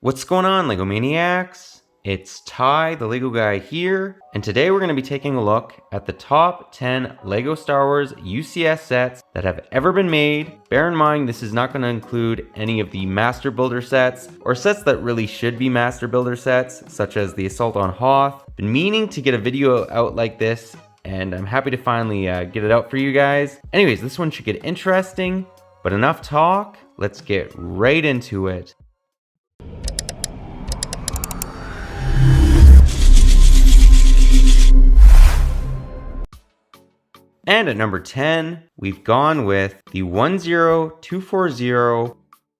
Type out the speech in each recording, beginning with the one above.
What's going on, Lego Maniacs? It's Ty, the Lego guy here, and today we're going to be taking a look at the top 10 Lego Star Wars UCS sets that have ever been made. Bear in mind, this is not going to include any of the Master Builder sets, or sets that really should be Master Builder sets, such as the Assault on Hoth. Been meaning to get a video out like this, and I'm happy to finally get it out for you guys. Anyways, this one should get interesting, but enough talk, let's get right into it. And at number 10, we've gone with the 10240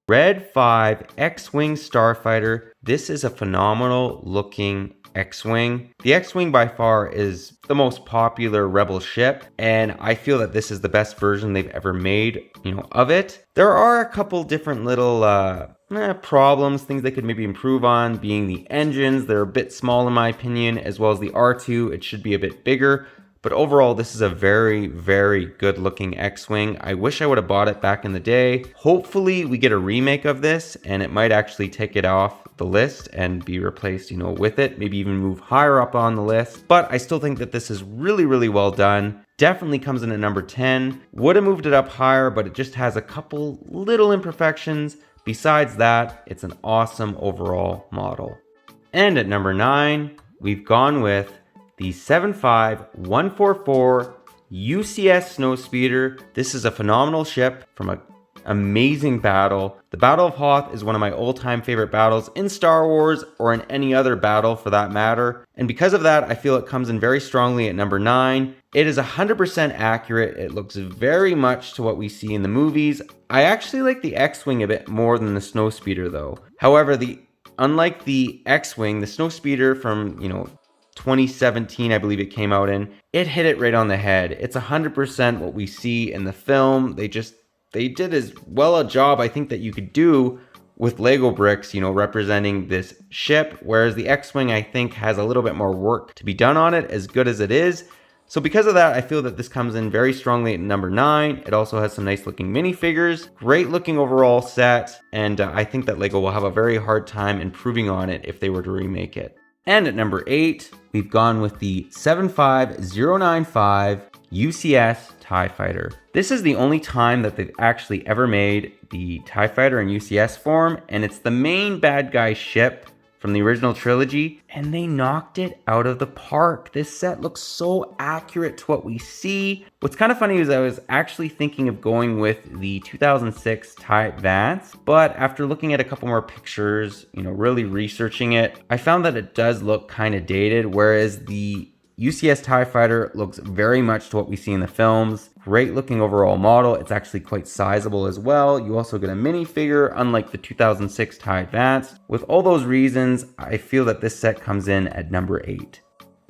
Red 5 X-Wing Starfighter. This is a phenomenal looking X-Wing. The X-Wing by far is the most popular Rebel ship, and I feel that this is the best version they've ever made, of it. There are a couple different little problems, things they could maybe improve on, being the engines. They're a bit small in my opinion, as well as the R2. It should be a bit bigger. But overall, this is a very, very good looking X-Wing. I wish I would have bought it back in the day. Hopefully we get a remake of this and it might actually take it off the list and be replaced, with it. Maybe even move higher up on the list. But I still think that this is really, really well done. Definitely comes in at number 10. Would have moved it up higher, but it just has a couple little imperfections. Besides that, it's an awesome overall model. And at number 9, we've gone with the 75144 UCS Snowspeeder. This is a phenomenal ship from an amazing battle. The Battle of Hoth is one of my all-time favorite battles in Star Wars, or in any other battle for that matter. And because of that, I feel it comes in very strongly at number 9. It is 100% accurate. It looks very much to what we see in the movies. I actually like the X-Wing a bit more than the Snowspeeder though. However, unlike the X-Wing, the Snowspeeder from, 2017, I believe it came out in, it hit it right on the head. It's 100% what we see in the film. They did as well a job, I think, that you could do with Lego bricks, representing this ship, whereas the X-Wing, I think, has a little bit more work to be done on it, as good as it is. So because of that, I feel that this comes in very strongly at number 9. It also has some nice looking minifigures, great looking overall set, and I think that Lego will have a very hard time improving on it if they were to remake it. And at number 8, we've gone with the 75095 UCS TIE Fighter. This is the only time that they've actually ever made the TIE Fighter in UCS form, and it's the main bad guy ship from the original trilogy, and they knocked it out of the park. This set looks so accurate to what we see. What's kind of funny is I was actually thinking of going with the 2006 TIE Advance, but after looking at a couple more pictures, really researching it, I found that it does look kind of dated, whereas the UCS TIE Fighter looks very much to what we see in the films. Great looking overall model. It's actually quite sizable as well. You also get a minifigure, unlike the 2006 TIE Advance. With all those reasons, I feel that this set comes in at number 8.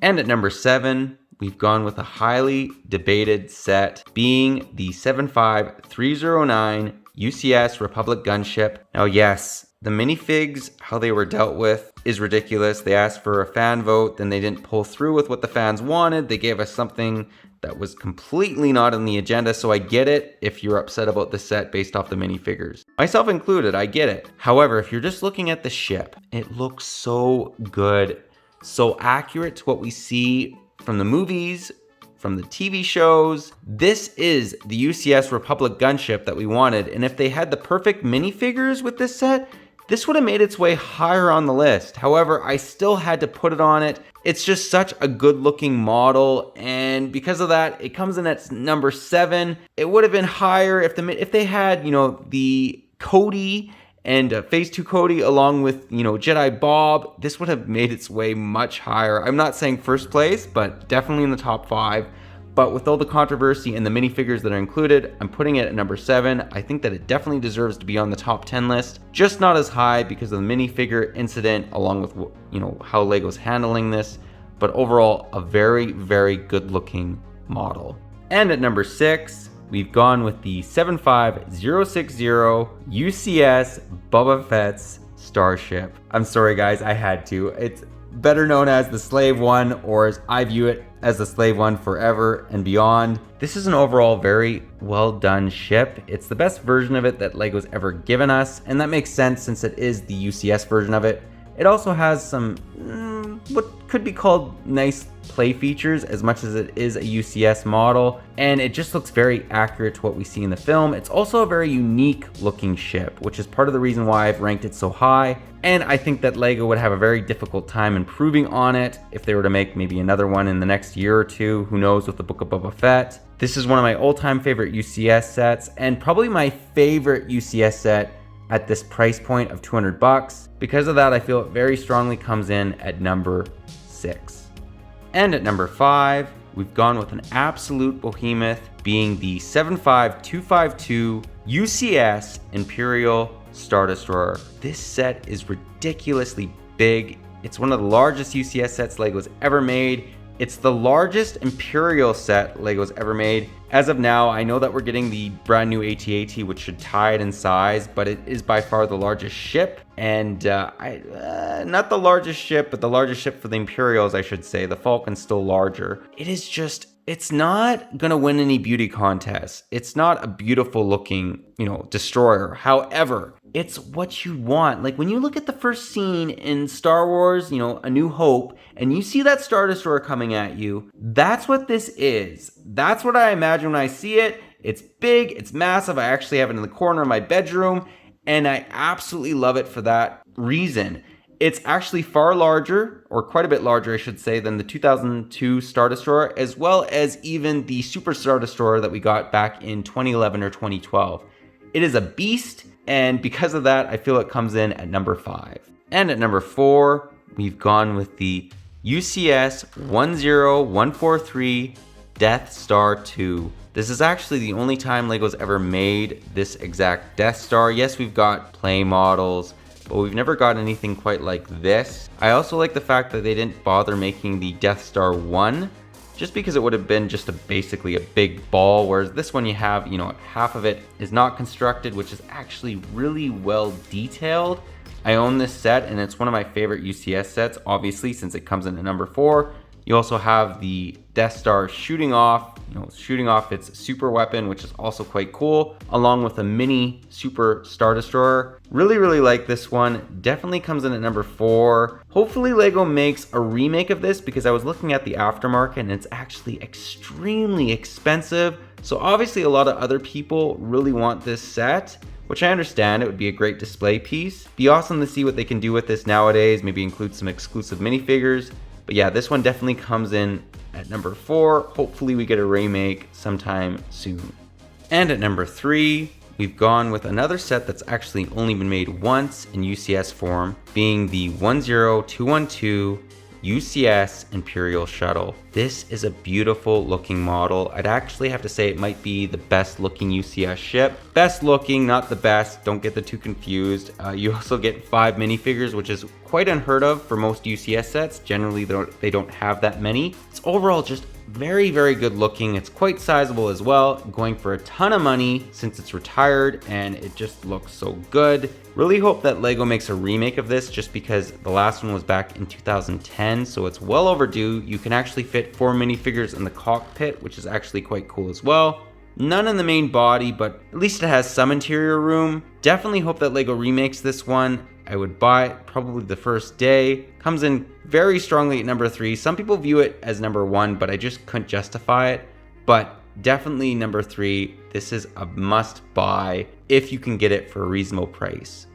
And at number 7, we've gone with a highly debated set, being the 75309 UCS Republic Gunship. Now yes, the minifigs, how they were dealt with, is ridiculous. They asked for a fan vote, then they didn't pull through with what the fans wanted. They gave us something that was completely not on the agenda, so I get it if you're upset about the set based off the minifigures. Myself included, I get it. However, if you're just looking at the ship, it looks so good, so accurate to what we see from the movies, from the TV shows. This is the UCS Republic Gunship that we wanted, and if they had the perfect minifigures with this set, this would have made its way higher on the list. However, I still had to put it on it. It's just such a good looking model, and because of that, it comes in at number 7. It would have been higher if they had, the Cody and Phase 2 Cody along with, Jedi Bob. This would have made its way much higher. I'm not saying first place, but definitely in the top 5. But with all the controversy and the minifigures that are included, I'm putting it at number 7. I think that it definitely deserves to be on the top 10 list, just not as high because of the minifigure incident, along with, how Lego's handling this. But overall, a very, very good looking model. And at number 6, we've gone with the 75060 UCS Boba Fett's Starship. I'm sorry guys, I had to. It's better known as the Slave One, or as I view it, as the slave one forever and beyond. This is an overall very well done ship. It's the best version of it that LEGO's ever given us, and that makes sense since it is the UCS version of it. It also has some, what could be called nice play features as much as it is a UCS model, and it just looks very accurate to what we see in the film. It's also a very unique looking ship, which is part of the reason why I've ranked it so high, and I think that LEGO would have a very difficult time improving on it if they were to make maybe another one in the next year or two, who knows, with the Book of Boba Fett. This is one of my all-time favorite UCS sets, and probably my favorite UCS set at this price point of $200. Because of that, I feel it very strongly comes in at number 6. And at number 5, we've gone with an absolute behemoth, being the 75252 UCS Imperial Star Destroyer. This set is ridiculously big. It's one of the largest UCS sets LEGO's ever made. It's the largest Imperial set LEGO's ever made. As of now, I know that we're getting the brand new AT-AT, which should tie it in size, but it is by far the largest ship. And not the largest ship, but the largest ship for the Imperials, I should say. The Falcon's still larger. It is just, it's not gonna win any beauty contests. It's not a beautiful looking, destroyer. However, it's what you want. Like when you look at the first scene in Star Wars, A New Hope, and you see that Star Destroyer coming at you, that's what this is. That's what I imagine when I see it. It's big, it's massive. I actually have it in the corner of my bedroom, and I absolutely love it for that reason. It's actually far larger, or quite a bit larger, I should say, than the 2002 Star Destroyer, as well as even the Super Star Destroyer that we got back in 2011 or 2012. It is a beast, and because of that, I feel it comes in at number 5. And at number 4, we've gone with the UCS 10143 Death Star 2. This is actually the only time LEGO's ever made this exact Death Star. Yes, we've got play models, but we've never got anything quite like this. I also like the fact that they didn't bother making the Death Star 1, just because it would have been just basically a big ball, whereas this one you have, half of it is not constructed, which is actually really well detailed. I own this set, and it's one of my favorite UCS sets, obviously, since it comes in at number 4. You also have the Death Star shooting off its super weapon, which is also quite cool, along with a mini Super Star Destroyer. Really, really like this one. Definitely comes in at number 4. Hopefully LEGO makes a remake of this, because I was looking at the aftermarket and it's actually extremely expensive. So obviously a lot of other people really want this set, which I understand. It would be a great display piece. Be awesome to see what they can do with this nowadays, maybe include some exclusive minifigures. But yeah, this one definitely comes in at number 4. Hopefully we get a remake sometime soon. And at number 3, we've gone with another set that's actually only been made once in UCS form, being the 10212 UCS Imperial Shuttle. This is a beautiful looking model. I'd actually have to say it might be the best looking UCS ship. Best looking, not the best. Don't get the two confused. You also get 5 minifigures, which is quite unheard of for most UCS sets. Generally, they don't have that many. It's overall just very, very good looking. It's quite sizable as well, going for a ton of money since it's retired, and it just looks so good. Really hope that LEGO makes a remake of this, just because the last one was back in 2010, so it's well overdue. You can actually fit 4 minifigures in the cockpit, which is actually quite cool as well. None in the main body, but at least it has some interior room. Definitely hope that LEGO remakes this one. I would buy it probably the first day. Comes in very strongly at number 3. Some people view it as number 1, but I just couldn't justify it. But definitely number 3. This is a must buy if you can get it for a reasonable price.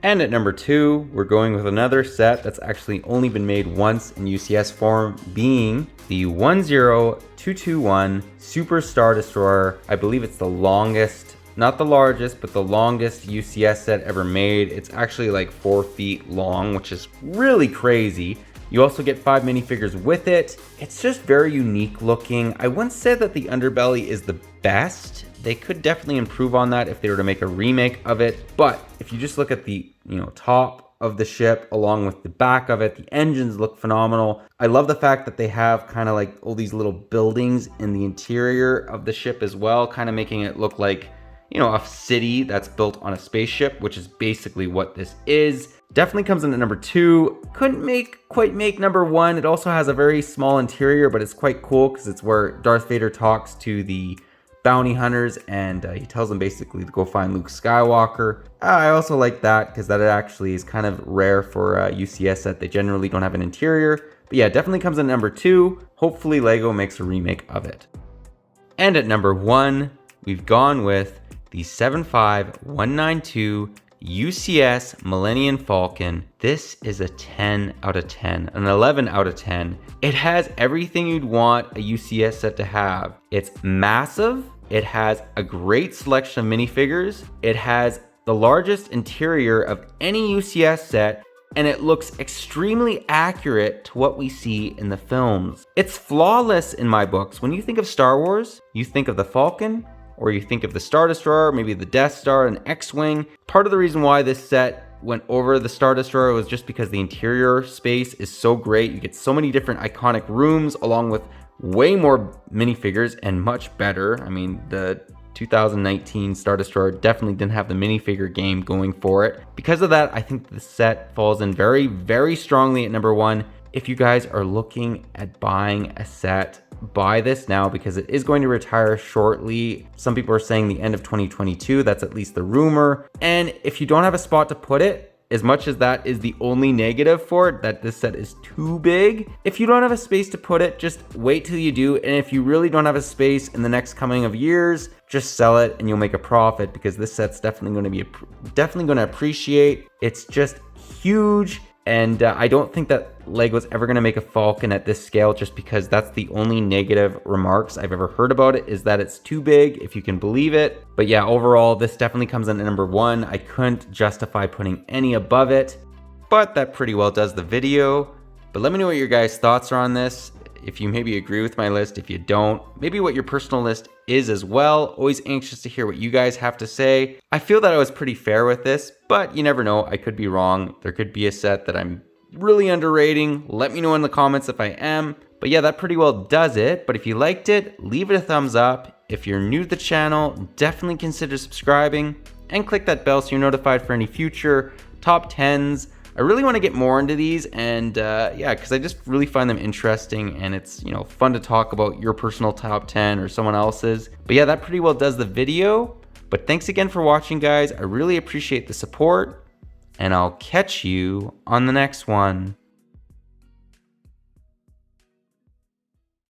And at number 2, we're going with another set that's actually only been made once in UCS form, being the 10221 Super Star Destroyer. I believe it's the longest, not the largest, but the longest UCS set ever made. It's actually like 4 feet long, which is really crazy. You also get 5 minifigures with it. It's just very unique looking. I wouldn't say that the underbelly is the best. They could definitely improve on that if they were to make a remake of it. But if you just look at the top of the ship along with the back of it, the engines look phenomenal. I love the fact that they have kind of like all these little buildings in the interior of the ship as well, kind of making it look like a city that's built on a spaceship, which is basically what this is. Definitely comes in at number 2. Couldn't quite make number 1. It also has a very small interior, but it's quite cool because it's where Darth Vader talks to the bounty hunters and he tells them basically to go find Luke Skywalker. I also like that because that actually is kind of rare for UCS set. They generally don't have an interior. But yeah, definitely comes in at number 2. Hopefully LEGO makes a remake of it. And at number 1, we've gone with the 75192 UCS Millennium Falcon. This is a 10 out of 10, an 11 out of 10. It has everything you'd want a UCS set to have. It's massive. It has a great selection of minifigures. It has the largest interior of any UCS set, and it looks extremely accurate to what we see in the films. It's flawless in my books. When you think of Star Wars, you think of the Falcon, or you think of the Star Destroyer, maybe the Death Star and X-Wing. Part of the reason why this set went over the Star Destroyer was just because the interior space is so great. You get so many different iconic rooms along with way more minifigures and much better. I mean, the 2019 Star Destroyer definitely didn't have the minifigure game going for it. Because of that, I think the set falls in very, very strongly at number 1. If you guys are looking at buying a set, buy this now because it is going to retire shortly. Some people are saying the end of 2022. That's at least the rumor. And if you don't have a spot to put it, as much as that is the only negative for it, that this set is too big, if you don't have a space to put it, just wait till you do. And if you really don't have a space in the next coming of years, just sell it and you'll make a profit because this set's definitely going to appreciate. It's just huge. And I don't think that LEGO's ever going to make a Falcon at this scale, just because that's the only negative remarks I've ever heard about it, is that it's too big, if you can believe it. But yeah, overall, this definitely comes in at number 1. I couldn't justify putting any above it, but that pretty well does the video. But let me know what your guys' thoughts are on this. If you maybe agree with my list, if you don't, maybe what your personal list is as well. Always anxious to hear what you guys have to say. I feel that I was pretty fair with this, but you never know, I could be wrong. There could be a set that I'm really underrating. Let me know in the comments if I am. But yeah, that pretty well does it. But if you liked it, leave it a thumbs up. If you're new to the channel, definitely consider subscribing and click that bell so you're notified for any future top 10s. I really want to get more into these, and yeah, because I just really find them interesting, and it's, fun to talk about your personal top 10 or someone else's. But yeah, that pretty well does the video. But thanks again for watching, guys. I really appreciate the support, and I'll catch you on the next one.